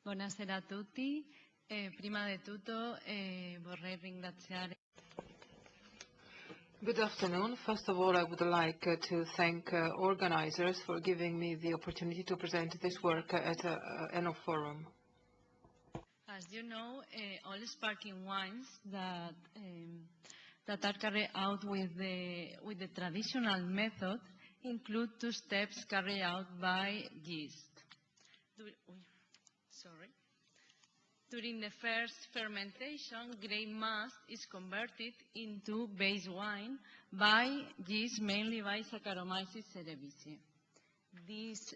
Buonasera a tutti. Prima di tutto vorrei ringraziare. Good afternoon. First of all, I would like to thank organizers for giving me the opportunity to present this work at ENO Forum. As you know, all sparkling wines that are carried out with the traditional method include two steps carried out by yeast. During the first fermentation, grain must is converted into base wine by yeast, mainly by Saccharomyces cerevisiae. This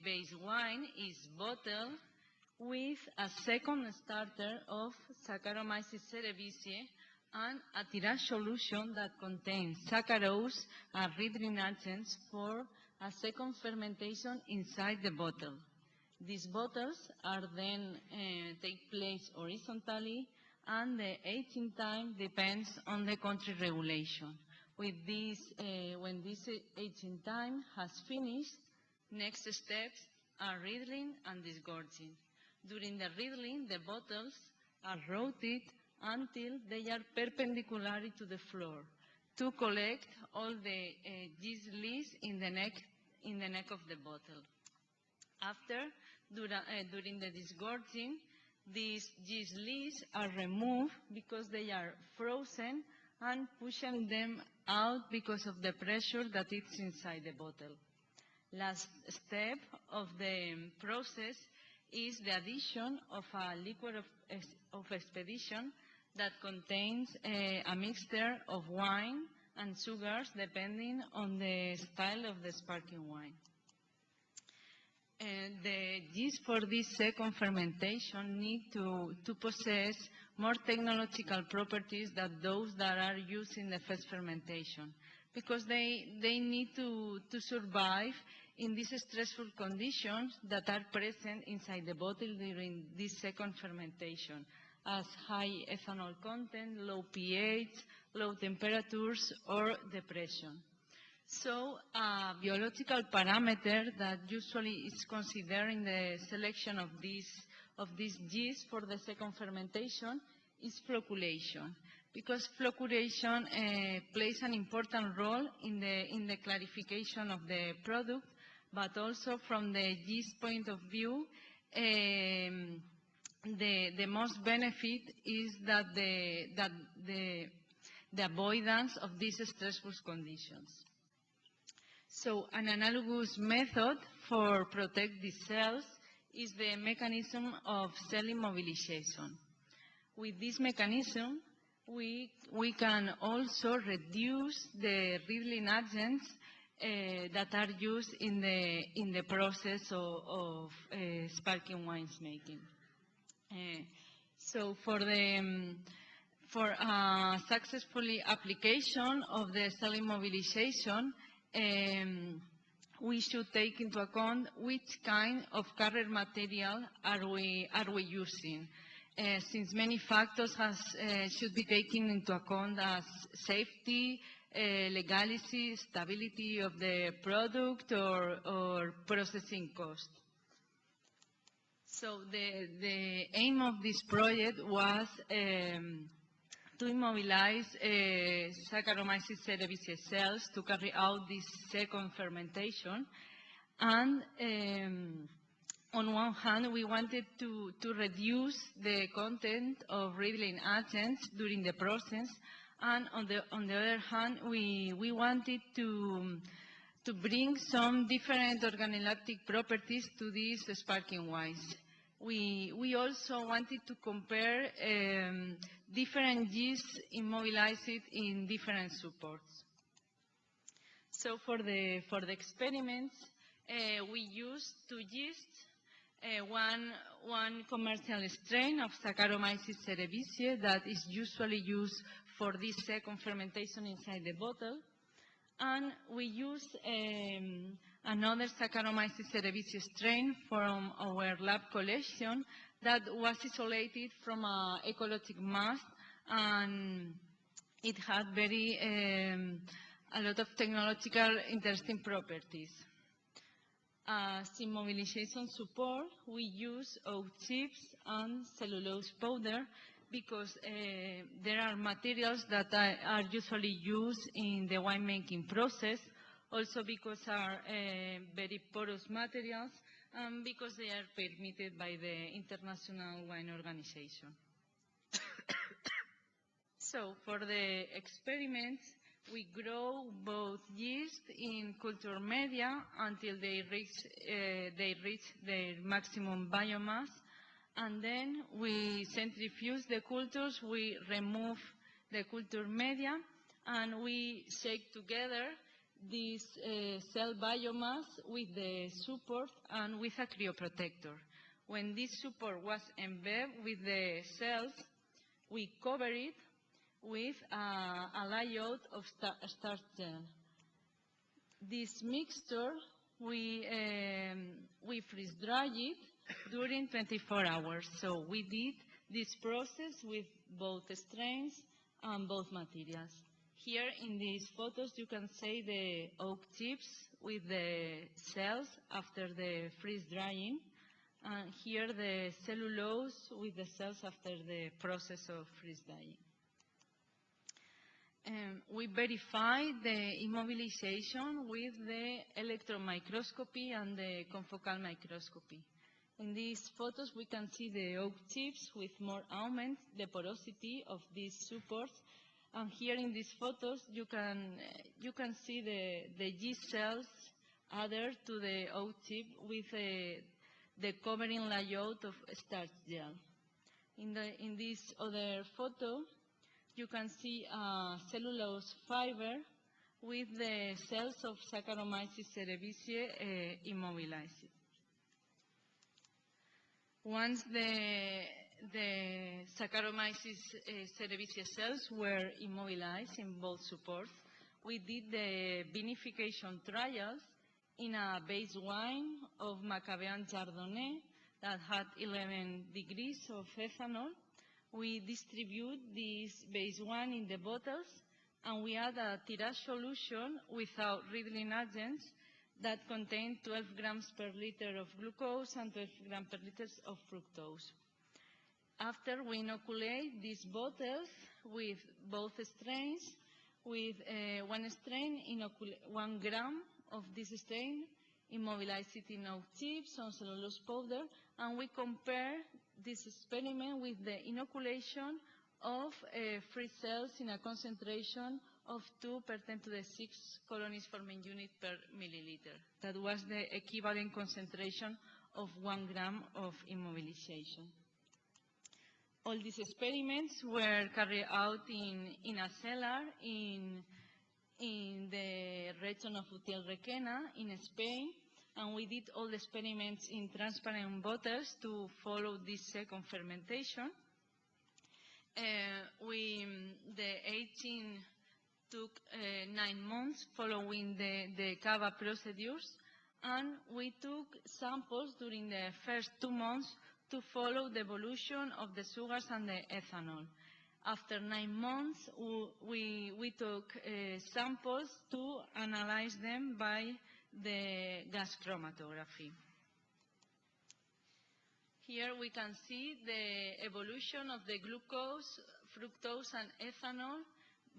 base wine is bottled with a second starter of Saccharomyces cerevisiae and a tirage solution that contains saccharose and riddling agents for a second fermentation inside the bottle. These bottles are then take place horizontally, and the aging time depends on the country regulation. With this, when this aging time has finished, next steps are riddling and disgorging. During the riddling, the bottles are rotated until they are perpendicular to the floor to collect all the yeast lees in the neck of the bottle. After, during the disgorging, these yeast lees are removed because they are frozen and pushing them out because of the pressure that is inside the bottle. Last step of the process is the addition of a liquid of expedition that contains a mixture of wine and sugars depending on the style of the sparkling wine. The yeast for this second fermentation need to possess more technological properties than those that are used in the first fermentation, because they need to survive in these stressful conditions that are present inside the bottle during this second fermentation, as high ethanol content, low pH, low temperatures, or depression. So a biological parameter that usually is considered in the selection of this yeast for the second fermentation is flocculation, because flocculation plays an important role in the clarification of the product, but also from the yeast point of view, the most benefit is that the avoidance of these stressful conditions. So an analogous method for protect the cells is the mechanism of cell immobilization. With this mechanism, we can also reduce the riddling agents that are used in the process of sparkling wines making. So for successful application of the cell immobilization, we should take into account which kind of carrier material are we using, since many factors should be taken into account, as safety, legality, stability of the product, or processing cost. So the aim of this project was to immobilize Saccharomyces cerevisiae cells to carry out this second fermentation. And on one hand, we wanted to reduce the content of riddling agents during the process, and on the other hand, we wanted to bring some different organoleptic properties to these sparkling wines. We also wanted to compare different yeasts immobilized in different supports. So for the experiments, we used two yeasts, one commercial strain of Saccharomyces cerevisiae that is usually used for this second fermentation inside the bottle, and we used another Saccharomyces cerevisiae strain from our lab collection that was isolated from an ecologic mass, and it had a lot of technological interesting properties. As immobilization support, we use oak chips and cellulose powder because there are materials that are usually used in the winemaking process, also because are very porous materials, and because they are permitted by the International Wine Organization. So for the experiments, we grow both yeast in culture media until they reach their maximum biomass, and then we centrifuge the cultures, we remove the culture media, and we shake together this cell biomass with the support and with a cryoprotector. When this support was embedded with the cells, we cover it with a layout of starch gel. This mixture, we freeze dry it during 24 hours. So we did this process with both strains and both materials. Here in these photos, you can see the oak chips with the cells after the freeze drying. And here the cellulose with the cells after the process of freeze drying. We verify the immobilization with the electron microscopy and the confocal microscopy. In these photos, we can see the oak chips with more augment, the porosity of these supports. And here in these photos, you can see the yeast cells added to the oak chip with the covering layout of starch gel. In this other photo, you can see a cellulose fiber with the cells of Saccharomyces cerevisiae immobilized. Once the Saccharomyces cerevisiae cells were immobilized in both supports, we did the vinification trials in a base wine of Macabéan Chardonnay that had 11 degrees of ethanol. We distribute this base wine in the bottles, and we add a tirage solution without riddling agents that contain 12 grams per liter of glucose and 12 grams per liter of fructose. After we inoculate these bottles with both strains, with one strain, 1 gram of this strain, immobilize it in oak chips on cellulose powder, and we compare this experiment with the inoculation of free cells in a concentration of 2 per 10 to the 6 colonies forming unit per milliliter. That was the equivalent concentration of 1 gram of immobilization. All these experiments were carried out in a cellar in the region of Utiel Requena in Spain, and we did all the experiments in transparent bottles to follow this second fermentation. The aging took 9 months following the CAVA procedures, and we took samples during the first 2 months to follow the evolution of the sugars and the ethanol. After 9 months, we took samples to analyze them by the gas chromatography. Here we can see the evolution of the glucose, fructose, and ethanol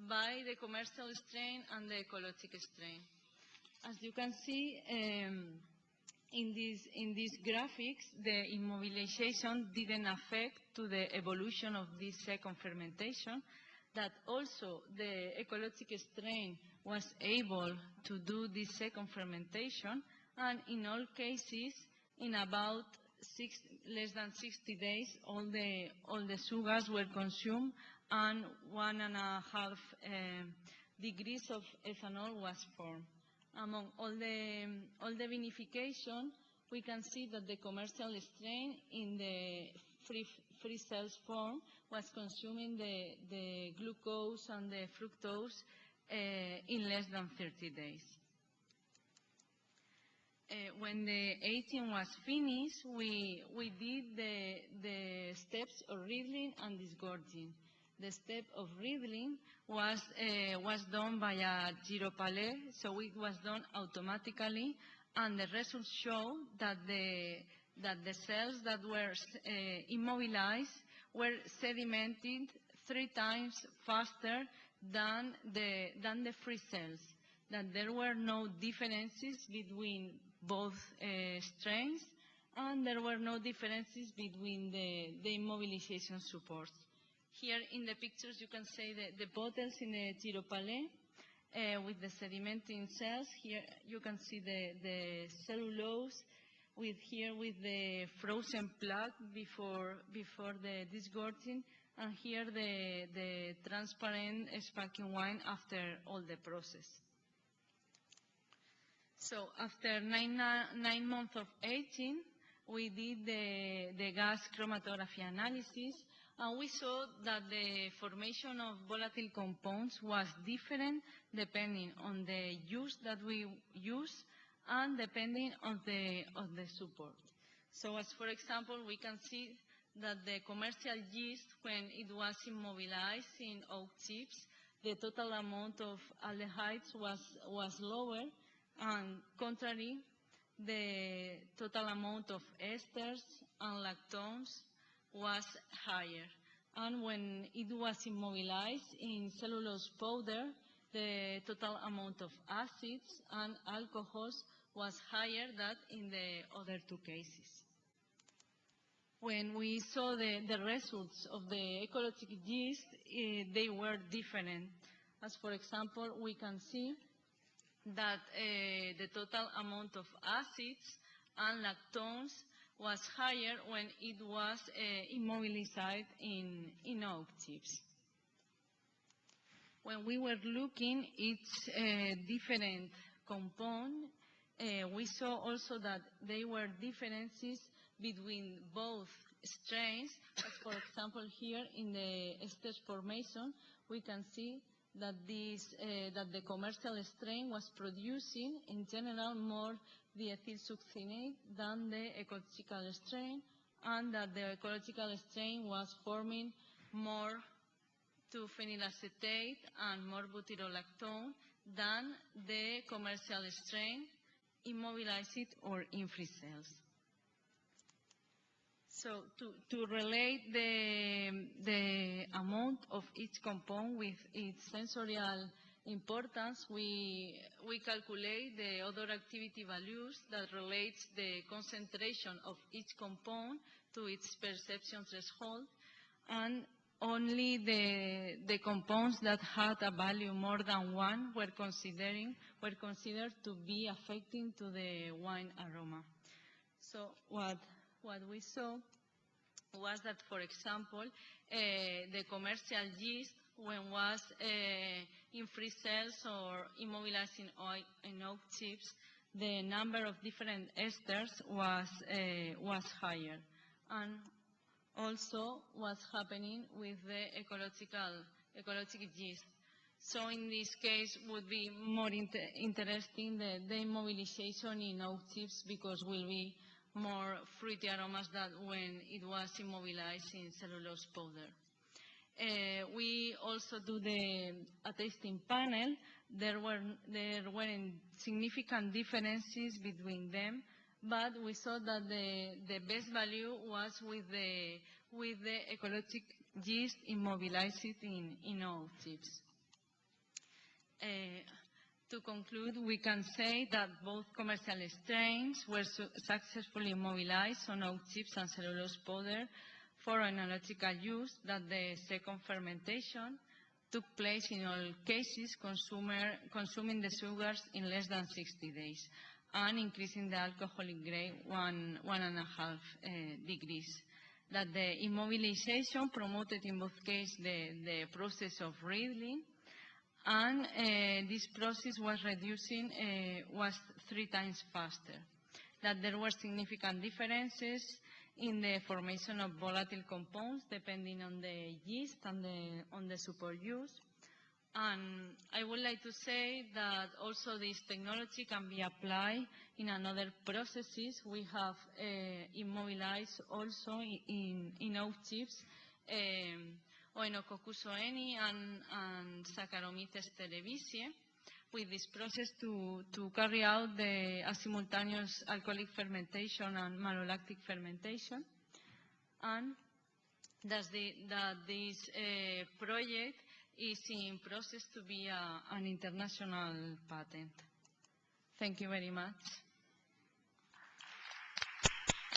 by the commercial strain and the ecological strain. As you can see, in these graphics, the immobilization didn't affect to the evolution of this second fermentation, that also the ecological strain was able to do this second fermentation, and in all cases, in about less than 60 days, all the sugars were consumed, and 1.5 degrees of ethanol was formed. Among all the vinification, we can see that the commercial strain in the free cells form was consuming the glucose and the fructose in less than 30 days. When the aging was finished, we did the steps of riddling and disgorging. The step of riddling was done by a gyropalais, so it was done automatically, and the results show that the cells that were immobilized were sedimented 3 times faster than the free cells, that there were no differences between both strains, and there were no differences between the immobilization supports. Here in the pictures you can see the bottles in the Tyropalais with the sedimenting cells. Here you can see the cellulose with the frozen plug before the disgorging, and here the transparent sparkling wine after all the process. So after nine months of aging, we did the gas chromatography analysis, and we saw that the formation of volatile compounds was different depending on the use that we use and depending on the support. So as for example, we can see that the commercial yeast, when it was immobilized in oak chips, the total amount of aldehydes was lower, and contrary, the total amount of esters and lactones was higher. And when it was immobilized in cellulose powder, the total amount of acids and alcohols was higher than in the other 2 cases. When we saw the results of the ecologic yeast, they were different. As for example, we can see that the total amount of acids and lactones was higher when it was immobilized in oak chips. When we were looking each different compound, we saw also that there were differences between both strains. As for example, here in the esters formation, we can see that the commercial strain was producing, in general, more diethylsuccinate than the ecological strain, and that the ecological strain was forming more 2-phenylacetate and more butyrolactone than the commercial strain immobilized or in free cells. So to relate the amount of each compound with its sensorial importance, we calculate the odor activity values that relates the concentration of each compound to its perception threshold, and only the compounds that had a value more than 1 were considered to be affecting to the wine aroma. So what we saw was that, for example, the commercial yeast, when was in free cells or immobilized in oak chips, the number of different esters was higher, and also what's happening with the ecological yeast. So in this case would be more interesting the immobilization in oak chips, because will be more fruity aromas than when it was immobilized in cellulose powder. We also do a tasting panel. There weren't significant differences between them, but we saw that the best value was with the ecologic yeast immobilized in oak chips. To conclude, we can say that both commercial strains were successfully immobilized on oak chips and cellulose powder for enological use, that the second fermentation took place in all cases consuming the sugars in less than 60 days and increasing the alcoholic grade 1.5 degrees. That the immobilization promoted in both cases the process of riddling, and this process was was 3 times faster. That there were significant differences in the formation of volatile compounds depending on the yeast and on the support use. And I would like to say that also this technology can be applied in another processes. We have immobilized also in oak chips Oenococcus oeni and Saccharomyces cerevisiae, with this process to carry out the simultaneous alcoholic fermentation and malolactic fermentation. And that this project is in process to be an international patent. Thank you very much.